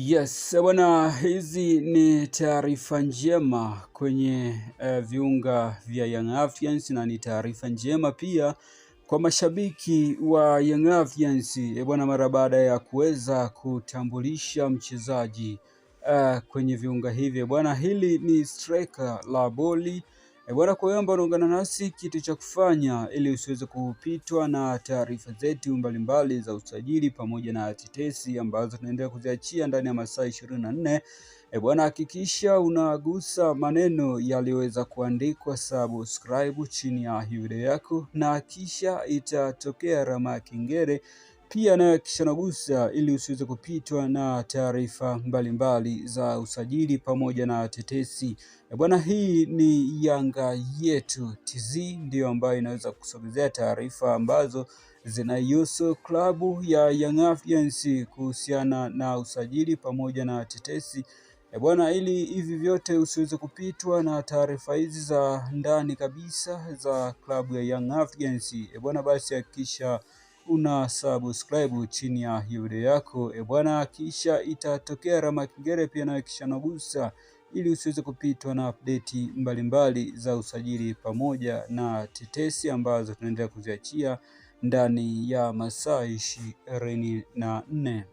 Yes, bwana, hizi ni taarifa njema kwenye viunga vya Young Africans na ni taarifa njema pia kwa mashabiki wa Young Africans bwana, mara baada ya kuweza kutambulisha mchezaji kwenye viunga hivi bwana. Hili ni striker la boli bwana, kwa hiyo unaungana nasi, kitu cha kufanya ili usiweze kupitwa na taarifa zetu mbalimbali za usajili pamoja na tetesi ambazo tunaendelea kuziachia ndani ya masaa 24 bwana, hakikisha unagusa maneno yaliyoweza kuandikwa subscribe chini ya video yako, na kisha itatokea alama ya kengele pia nayo kisha nagusa, ili usiweze kupitwa na taarifa mbalimbali za usajili pamoja na tetesi bwana. Hii ni Yanga Yetu TZ ndio ambayo inaweza kusogezea taarifa ambazo zinahusu klabu ya Young Africans kuhusiana na usajili pamoja na tetesi bwana, ili hivi vyote usiweze kupitwa na taarifa hizi za ndani kabisa za klabu ya Young Africans bwana, basi hakikisha una subscribe chini ya video yako bwana, kisha itatokea alama kengele pia na kisha nagusa, ili usiweze kupitwa na update mbalimbali za usajili pamoja na tetesi ambazo tunaendelea kuziachia ndani ya masaa 24.